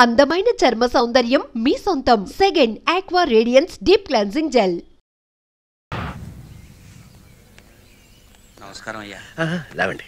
అందమైన చర్మ సౌందర్యం మీ సొంతం. Second aqua radiance deep cleansing gel. నమస్కారం అయ్యా. లేవండి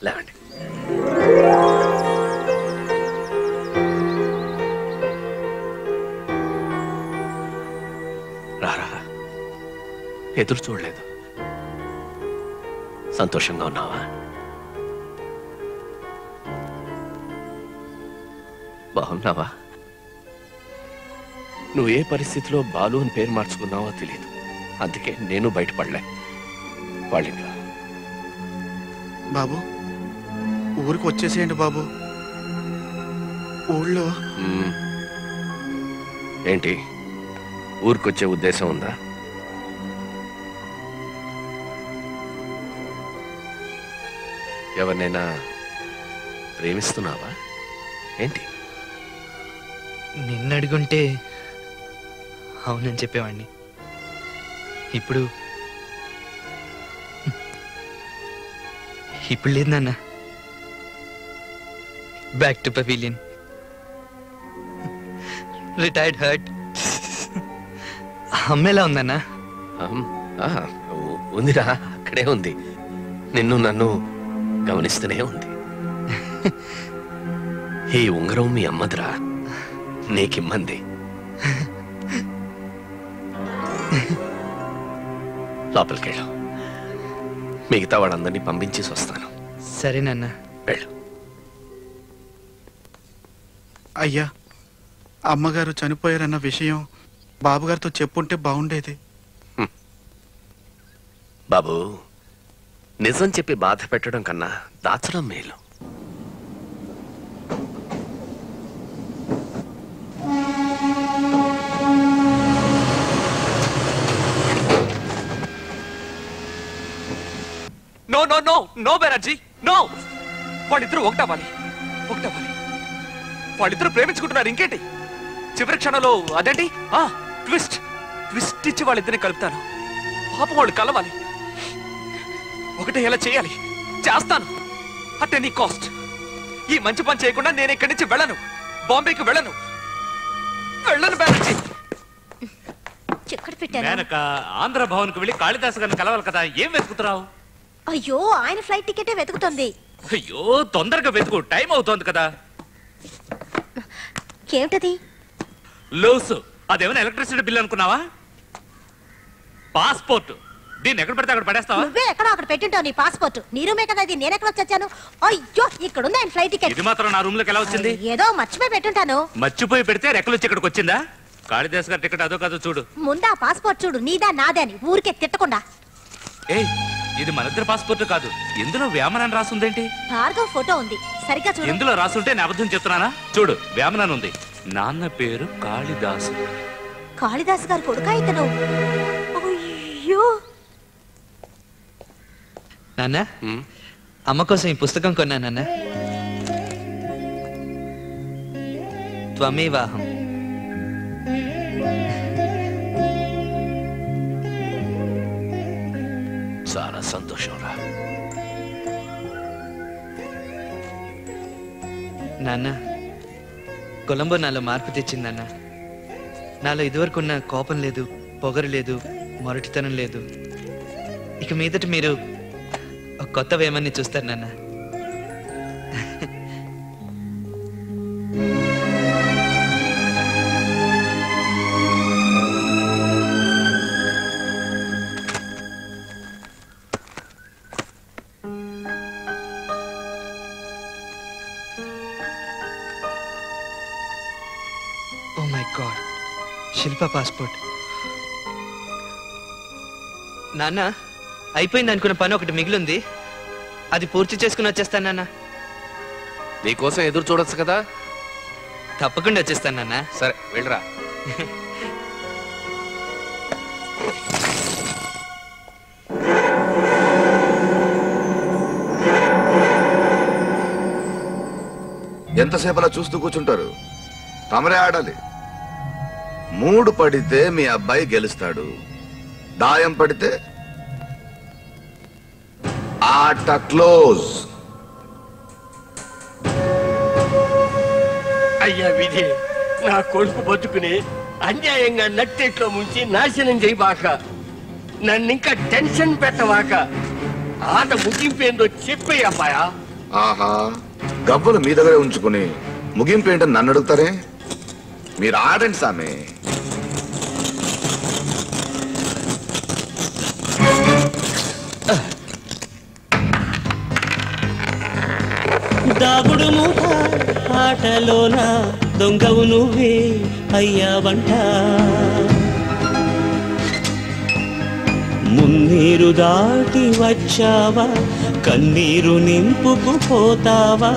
లేవండి. రారా, ఎదురు చూడలేదు. సంతోషంగా ఉన్నావా? బాగున్నావా? నువ్వు ఏ పరిస్థితిలో బాలు అని పేరు మార్చుకున్నావో తెలియదు. అందుకే నేను బయటపడలే. వాళ్ళింట్లో బాబు ఊరికి వచ్చేసేయండి బాబు. ఊళ్ళో ఏంటి ఊరికొచ్చే ఉద్దేశం ఉందా? ఎవరినైనా ప్రేమిస్తున్నావా ఏంటి? నిన్ను అడుగుంటే అవునని చెప్పేవాడిని. ఇప్పుడు లేదు నాన్న. Back to pavilion. Retired hurt. అమ్మేలా ఉందన్నా? ఉందిరా, అక్కడే ఉంది. నిన్ను నన్ను గమనిస్తూనే ఉంది. ఈ ఉంగరం మీ అమ్మదిరా, నీకిమ్మంది. లోపలికెళ్ళు. మిగతా వాళ్ళందరినీ పంపించేసి వస్తాను. సరే నాన్న. వెళ్ళు. అయ్యా, అమ్మగారు చనిపోయారన్న విషయం బాబుగారితో చెప్పుంటే బాగుండేది. బాబు, నిజం చెప్పి బాధ పెట్టడం కన్నా దాచడం మేలు. No no no no Banerjee, no. వాళ్ళిద్దరూ ఒకటవ్వాలి. వాళ్ళిద్దరూ ప్రేమించుకుంటున్నారు. ఇంకేంటి చివరి క్షణంలో అదేంటి ట్విస్ట్ ఇచ్చి వాళ్ళిద్దరిని కలుపుతాను. పాపం వాళ్ళు కలవాలి. ఒకటే ఎలా చేయాలి, చేస్తాను. At any cost. ఈ మంచి పని చేయకుండా నేను ఇక్కడి నుంచి వెళ్ళను. బాంబేకి వెళ్ళను బెనర్జీ. ఆంధ్ర భవన్ కు వెళ్ళి కాళిదాస్ గారిని కలవాలి కదా. ఏం వెతుకుతున్నావు? అయ్యో, ఆయన ఫ్లైట్ టికెటే వెతుకుతుంది. అయ్యో, తొందరగా వెతుకు, టైం అవుతోంది కదా. ఏమిటది? లోసు. అదేమైనా ఎలక్ట్రిసిటీ బిల్ అనుకున్నావా? పాస్పోర్ట్. దీన్ని ఎక్కడ పడితే అక్కడ పడేస్తావా? నువ్వే ఎక్కడో అక్కడ పెట్టింటావు నీ పాస్పోర్ట్. నీ రూమే కదా ఇది. నేను ఎక్కడ వచ్చాను? అయ్యో, ఇక్కడ ఉంది ఆయన ఫ్లైట్ టికెట్. ఇది మాత్రం నా రూమ్ లోకి ఎలా వచ్చింది? ఏదో మర్చిపోయి పెట్టుంటాను. మర్చిపోయి పెడితే రెక్కలు వచ్చి ఇక్కడికి వచ్చిందా? కాళిదాస్ గారి టికెట్ అదో కాదో చూడు. ముందా పాస్పోర్ట్ చూడు. నీదా నాదే అని ఊరికే తిట్టకుండా. ఏయ్, ఇది మనిద్దరి పాస్పోర్ట్ కాదు. ఇందులో వేమనని రాసుందేంటి? భార్గవ్ ఫోటో ఉంది, సరిగ్గా చూడు. ఇందులో రాసుంటే నేను అబద్ధం చెప్తున్నానా? చూడు, వేమనని ఉంది. నాన్న పేరు కాళిదాసు. కాళిదాస్ గారు కొడుకా ఇతను? అయ్యో. నాన్న, అమ్మ కోసం ఈ పుస్తకం కొన్నా నాన్న. త్వమేవాహం. చాలా సంతోషం రా నాన్న. కొలంబో నాలో మార్పు తెచ్చిందన్న. నాలో ఇదివరకు ఉన్న కోపం లేదు, పొగరు లేదు, మొరటితనం లేదు. ఇక మీదట మీరు ఒక కొత్త వేమన్ని చూస్తారు నాన్న. Oh my god, Shilpa passport. నాన్న, అయిపోయింది అనుకున్న పని ఒకటి మిగిలింది. అది పూర్తి చేసుకుని వచ్చేస్తాను నాన్న. నీకోసం ఎదురు చూడొచ్చు కదా. తప్పకుండా వచ్చేస్తాను నాన్న. సరే, వెళ్ళరా. ఎంతసేపు అలా చూస్తూ కూర్చుంటారు? తమరే ఆడాలి. 3 పడితే మీ అబ్బాయి గెలుస్తాడు. దాయం పడితే ఆట క్లోజ్. అయ్యా విధి, నా కొడుకు బతుకుని అన్యాయంగా నట్టేట్లో ముంచి నాశనం చేయబాక, నన్నింకా టెన్షన్ పెట్టవాక, ఆట ముగింపేందో చెప్పేయబ్బాయా. ఆహా, గవ్వలు మీ దగ్గరే ఉంచుకుని ముగింపు ఏంటని నన్ను అడుగుతారే? మీరు ఆడండి సామి. దాగుడు మూట ఆటలోన దొంగవు నువ్వే అయ్యావంట, మున్నీరు దాటి వచ్చావా, కన్నీరు నింపుకుపోతావా,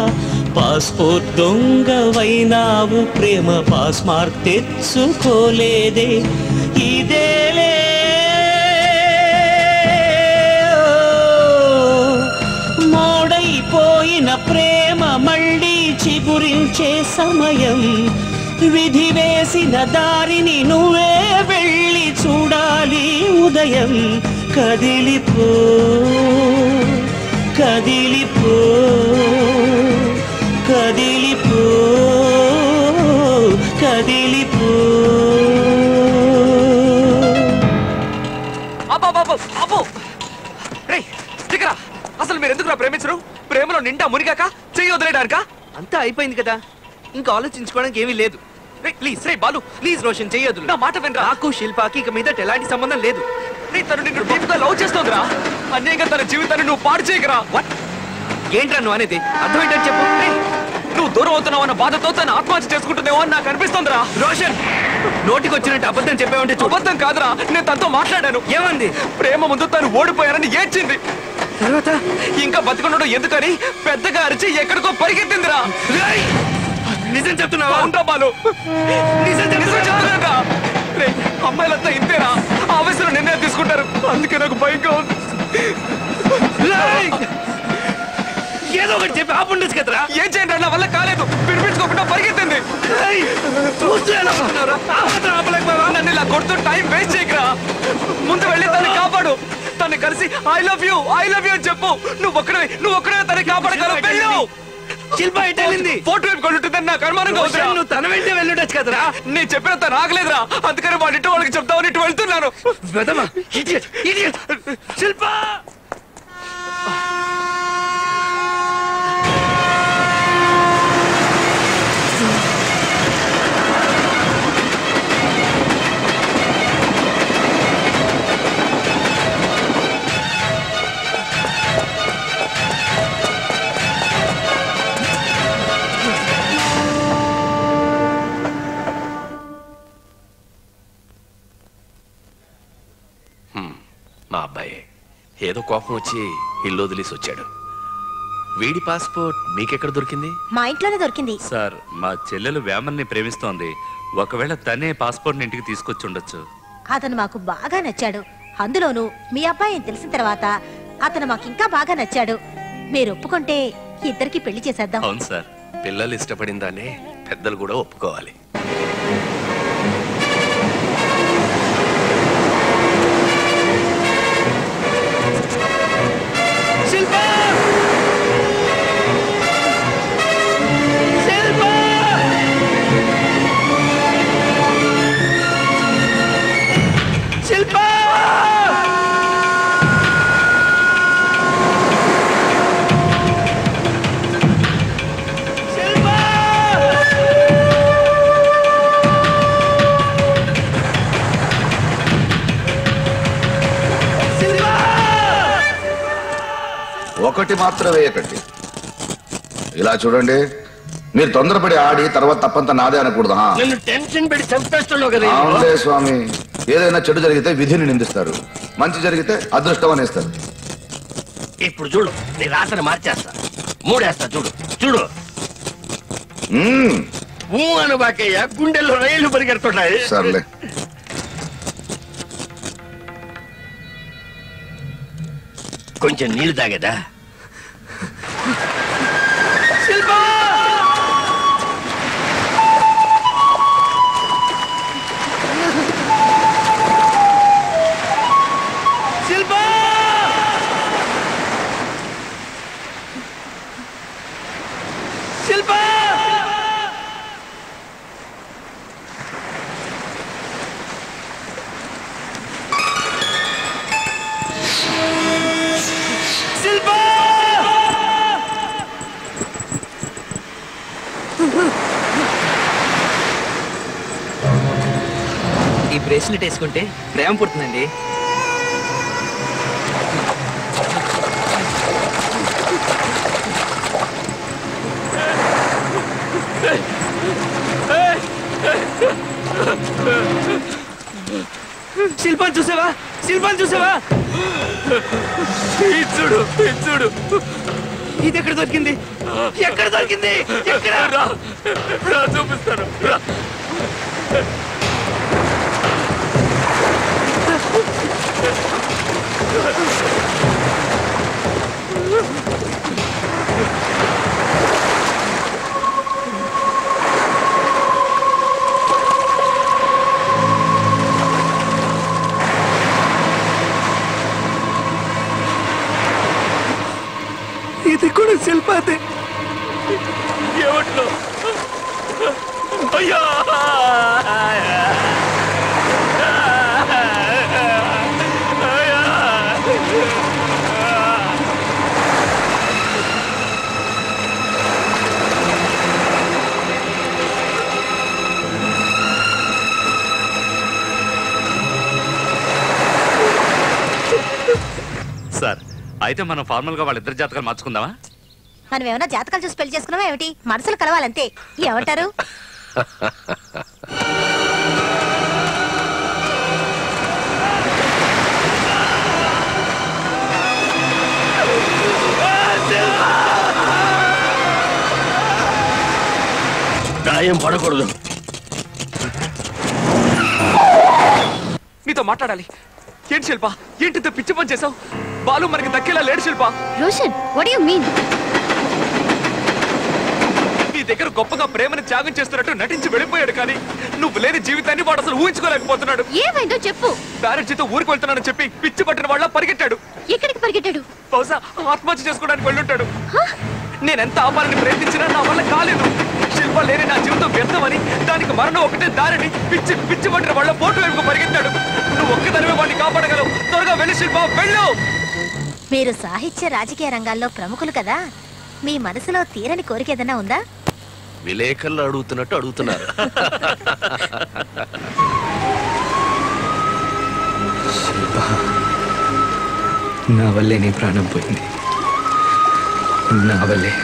పాస్పోర్ట్ దొంగవైనావు, ప్రేమ పాస్ మార్క్ తెచ్చుకోలేదే, ఇదేలే మోడైపోయిన ప్రేమ మళ్ళీ చిగురించే సమయం, విధి వేసిన దారిని నువ్వే వెళ్ళి చూడాలి ఉదయం, కదిలిపో కదిలిపో కదిలిపో కదిలిపో. అసలు మీరు ఎందుకు ప్రేమించరు? ప్రేమలో నిండా మునిగాక చెయ్యి వదిలేడారుగా? అంతా అయిపోయింది కదా, ఇంకా ఆలోచించుకోవడానికి ఏమీ లేదు. Please ray Balu, please Roshan చెయ్యొద్దు. నా మాట వినరా. నాకు శిల్పాకి ఇక మీద ఎలాంటి సంబంధం లేదు. తను నిన్ను డీప్గా లవ్ చేస్తోందిరా. అన్యాయంగా తన జీవితాన్ని నువ్వు పాడు చేయకరా. వాట్? ఏంట్రా నువ్వు అనేది? అర్థం ఏంటని చెప్పు. నువ్వు దూరం అవుతున్నావు అన్న బాధతో తను ఆత్మహత్య చేసుకుంటుందేమో అని నాకు అనిపిస్తోందిరా. రోషన్, నోటికి వచ్చినట్టు అబద్ధం చెప్పావంటే అబద్ధం కాదురా, నేను తనతో మాట్లాడాను. ఏమంది? ప్రేమ ముందు తను ఓడిపోయారని ఏడ్చింది. తర్వాత ఇంకా బతికుండడం ఎందుకని పెద్దగా అరిచి ఎక్కడికో పరిగెత్తిందిరా. నిజం చెప్తున్నావా? బాలు, నిజం చెప్తున్నా. అమ్మాయిలంతా ఇంతేరా, ఆవేశంలో నిర్ణయం తీసుకుంటారు. అందుకే నాకు భయంగా ఉంది. ఏదో ఒకటి చెప్పి ఆపుండొచ్చు కదరా. ఏం చేయండి, నా వల్ల కాలేదు. పిలిపించుకోకుండా పరిగెత్తింది. నన్ను ఇలా కొడుతూ టైం వేస్ట్ చేయకరా. ముందు వెళ్ళి తను కాపాడు. తను కలిసి ఐ లవ్ యూ అని చెప్పు. నువ్వు ఒక్కడే తను కాపాడగలవు. శిల్ప ఎటు వెళ్ళింది? ఫోటో వైపు కొడుతుందని నాకు అనుమానంగా ఉంది. నువ్వు తన వెంటే వెళ్ళొచ్చు కదరా. నేను చెప్పిన తను ఆగలేదురా, అందుకని వాళ్ళ ఇంటి వాళ్ళకి చెప్తామని ఇటు వెళ్తున్నాను. శిల్ప మా అబ్బాయి ఏదో కోపం వచ్చి ఇల్లు వదిలేసి వచ్చాడు. వీడి పాస్పోర్ట్ మీకెక్కడ దొరికింది? మా ఇంట్లోనే దొరికింది సార్. మా చెల్లెలు వేమన్ని ప్రేమిస్తోంది. ఒకవేళ తనే పాస్పోర్ట్ ఇంటికి తీసుకొచ్చి ఉండొచ్చు. అతను మాకు బాగా నచ్చాడు. అందులోనూ మీ అబ్బాయి అని తెలిసిన తర్వాత అతను మాకు ఇంకా బాగా నచ్చాడు. మీరు ఒప్పుకుంటే ఇద్దరికి పెళ్లి చేసేద్దాం. అవును సార్. పిల్లలు ఇష్టపడిందానే పెద్దలు కూడా ఒప్పుకోవాలి. ఒకటి మాత్రం వేయకండి. ఇలా చూడండి, మీరు తొందరపడి ఆడి తర్వాత తప్పంత నాదే అనకూడదు. నన్ను టెన్షన్ పెట్టి చంపేస్తున్నావు కదా. అవునే స్వామి, ఏదైనా చెడు జరిగితే విధిని నిందిస్తారు, మంచి జరిగితే అదృష్టం అనేస్తారు. ఇప్పుడు చూడు, నీ రాతను మార్చేస్తా, మూడేస్తా. చూడు చూడు. అను బాకయ్య, గుండెల్లో రైలు పరిగెడుతున్నాయి. సర్లే. కొంచెం నీళ్లు తాగేదా? బ్రేస్లెట్ వేసుకుంటే ప్రేమ పుడుతుందండి. శిల్పాన్ని చూసావా? శిల్పాన్ని చూసావా? చూడు చూడు, ఇది ఎక్కడ దొరికింది? ఎక్కడ దొరికింది? ఎక్కడ? రా చూపిస్తాను. ఇది కూడా శిల్పాదే. ఏమట్లో అయ్యా సార్, అయితే మనం ఫార్మల్ గా వాళ్ళిద్దరి జాతకాలు మార్చుకుందామా? మనం ఏమైనా జాతకాలు చూసి పెళ్లి చేసుకున్నావా ఏమిటి? మనసులు కలవాలంతే. ఏమంటారు? గాయం పడకూడదు. నీతో మాట్లాడాలి. ఏంటి శిల్ప, ఏంటితో పిచ్చి పని చేసావు? బాలు మనకి దక్కేలా లేడు Shilpa. Roshan, what you mean? నీ దగ్గర గొప్పగా ప్రేమని త్యాగం చేస్తున్నట్టు నటించి వెళ్ళిపోయాడు, కానీ నువ్వు లేని జీవితాన్ని వాడు అసలు ఊహించుకోలేకపోతున్నాడు. ఏమైందో చెప్పు. బ్యారేజీతో ఊరికి వెళ్తున్నానని చెప్పి పిచ్చి పట్టిన వాళ్ళ పరిగెట్టాడు. ఎక్కడికి పరిగెట్టాడు? బహుశా ఆత్మహత్య చేసుకోవడానికి వెళ్ళుంటాడు. నేనెంత ఆపాలని ప్రయత్నించినా నా వల్ల కాలేదు. శిల్ప లేని నా జీవితం వ్యర్థమని, దానికి మరణం ఒకటే దారిని పిచ్చి పిచ్చి పట్టిన వాళ్ళ పోటు వైపుకు పరిగెత్తాడు. నువ్వు ఒక్కదానివే వాడిని కాపాడగలవు. త్వరగా వెళ్ళి శిల్ప, వెళ్ళు. మీరు సాహిత్య రాజకీయ రంగాల్లో ప్రముఖులు కదా, మీ మనసులో తీరని కోరిక ఏదైనా ఉందా? విలేకరులు అడుగుతున్నట్టు అడుగుతున్నారు. నా వల్లే నీ ప్రాణం పోయింది. నా వల్లే.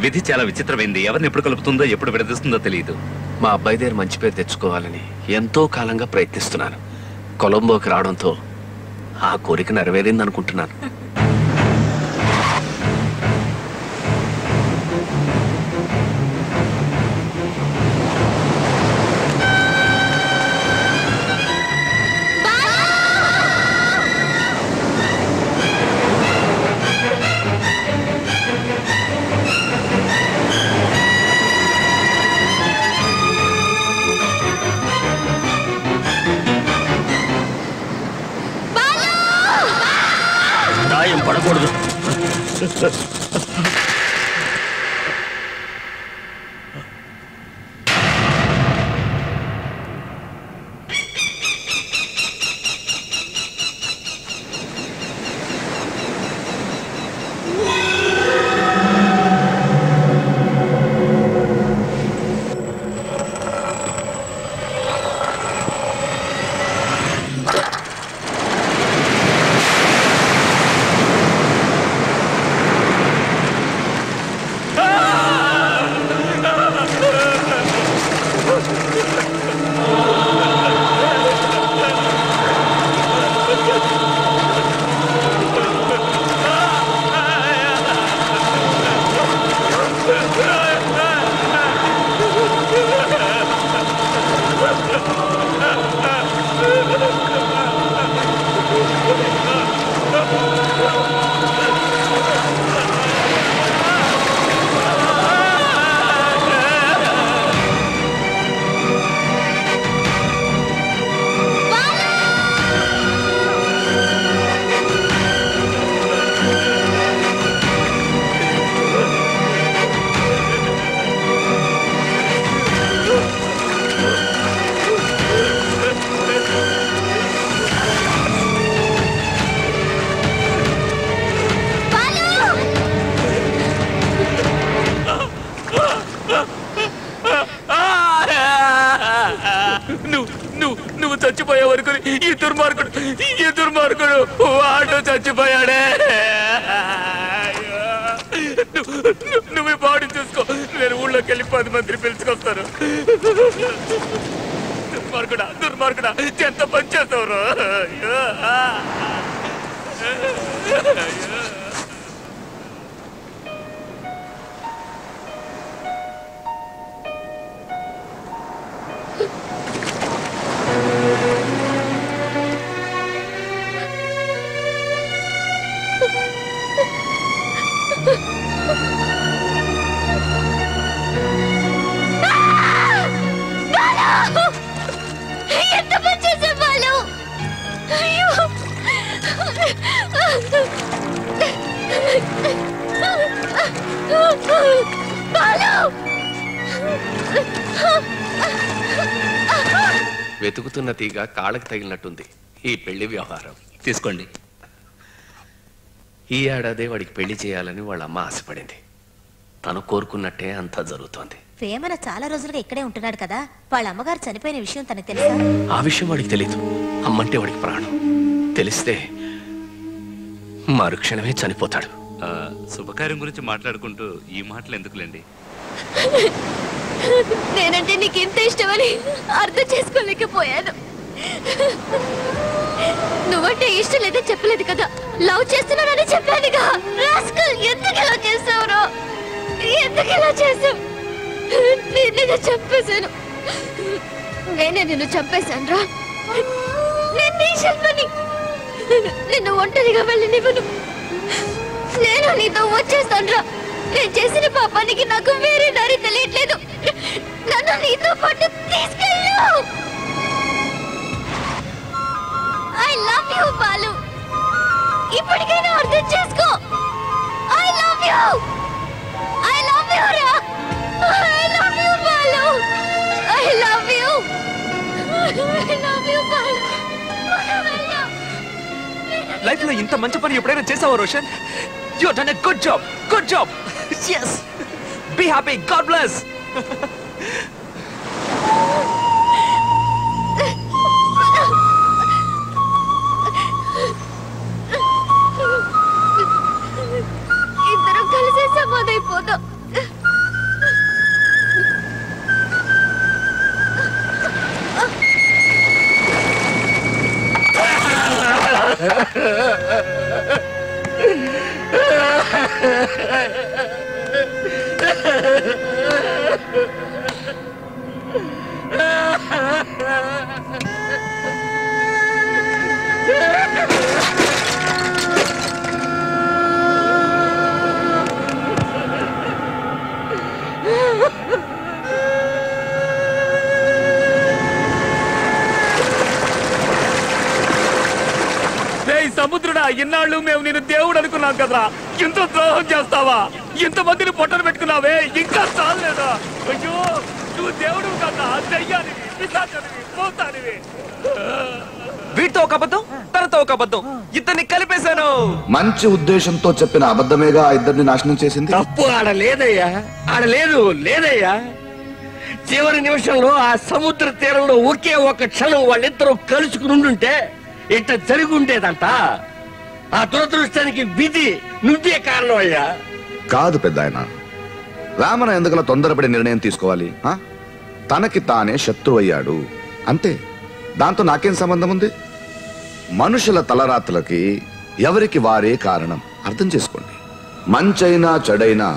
విధి చాలా విచిత్రమైంది. ఎవరిని ఎప్పుడు కలుపుతుందో ఎప్పుడు విడదీస్తుందో తెలియదు. మా అబ్బాయి దగ్గర మంచి పేరు తెచ్చుకోవాలని ఎంతో కాలంగా ప్రయత్నిస్తున్నాను. కొలంబోకి రావడంతో ఆ కోరిక నెరవేరింది అనుకుంటున్నాను. గాయం పడకూడదు. నువ్వు చచ్చిపోయే వరకు ఈ దుర్మార్గుడు వాడు చచ్చిపోయాడే. నువ్వు బాడీ చూసుకో, నేను ఊళ్ళోకి వెళ్ళి 10 మందిని పిలుచుకొస్తాను. దుర్మార్గుడా ఎంత పని చేస్తావు. ఎంత పని చేసే వాళ్ళు. అయ్యో వెతుకుతున్న తీగ కాళ్ళకి తగిలినట్టుంది ఈ పెళ్లి వ్యవహారం. తీసుకోండి. ఈ ఏడాదే వాడికి పెళ్లి చేయాలని వాళ్ళ అమ్మ ఆశపడింది. తను కోరుకున్నట్టే అంతా జరుగుతోంది. వేమన చాలా రోజులుగా ఇక్కడే ఉంటున్నాడు కదా, వాళ్ళ అమ్మగారు చనిపోయిన విషయం తనకు తెలుసా? ఆ విషయం వాడికి తెలీదు. అమ్మంటే వాడికి ప్రాణం. తెలిస్తే మరుక్షణమే చనిపోతాడు. శుభకార్యం గురించి మాట్లాడుకుంటూ ఈ మాటలు ఎందుకులేండి. నేనంటే నీకు ఇంత ఇష్టమని అర్థం చేసుకోలేకపోయాను. నువ్వంటే ఇష్టం లేదని చెప్పలేదు కదా, లవ్ చేస్తున్నానని చెప్పానుగా. రాస్కల్, ఎందుకు ఇలా చేసావురా? ఎందుకు ఇలా చేసావు? నేను చంపేశాను. నేనే నిన్ను చంపేశాను రా. నేను నీ శల్మని. నిన్ను ఒంటరిగా వెళ్ళనివ్వను. నేను నీతో వచ్చేస్తాను రా. నేను చేసిన పాపానికి నాకు వేరే దారి తెలియట్లేదు. నన్ను నీతో పాటు తీసుకెళ్ళు. I love you Balu. ఇప్పటికైనా అర్థం చేసుకో. I love you. I love you రా. I love you Balu. I love you. I love you Balu. Life లో ఇంత మంచి పని ఎప్పుడైనా చేసావా Roshan? You have done a good job. Good job. yes. Be happy. God bless. ఇద్దరం కలిసే సమాధైపోదాం. సముద్రుడా, ఇన్నాళ్ళు మేము నేను దేవుడు అనుకున్నాం కదరా. ఇంత ద్రోహం చేస్తావా? ఇంతమందిని పొట్టలు పెట్టుకున్నావే, ఇంకా చాలేదా? అయ్యో, నువ్వు దేవుడు కదా, దయ్యానివి, పిశాచానివి, మోసానివి. వీటితో ఒక అబద్ధం, తనతో ఒక అబద్ధం, ఇద్దరిని కలిపేశాను. మంచి ఉద్దేశంతో చెప్పిన అబద్ధమేగా ఆ ఇద్దరిని నాశనం చేసింది. తప్పు ఆడలేదయ్యా, లేదయ్యా. చివరి నిమిషంలో ఆ సముద్ర తీరంలో ఒకే ఒక క్షణం వాళ్ళిద్దరూ కలుసుకుని ఉండుంటే ఇట్ట జరిగి ఉండేదంట. ఆ దురదృష్టానికి విధి నువ్వే కారణం అయ్యా. కాదు పెద్ద ఆయన, రామన ఎందుకలా తొందరపడి నిర్ణయం తీసుకోవాలి? తనకి తానే శత్రువయ్యాడు అంతే. దాంతో నాకేం సంబంధం ఉంది? మనుషుల తలరాత్రులకి ఎవరికి వారే కారణం. అర్థం చేసుకోండి. మంచైనా చెడైనా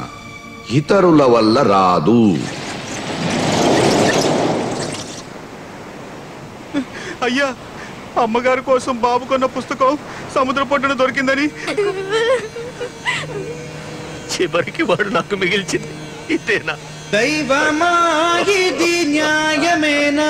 ఇతరుల వల్ల రాదు. అయ్యా, అమ్మగారి కోసం బాబు కొన్న పుస్తకం సముద్ర పొట్టున దొరికిందని చివరికి వాడు నాకు మిగిల్చింది ఇదేనా? దైవమా ఇది న్యాయమేనా?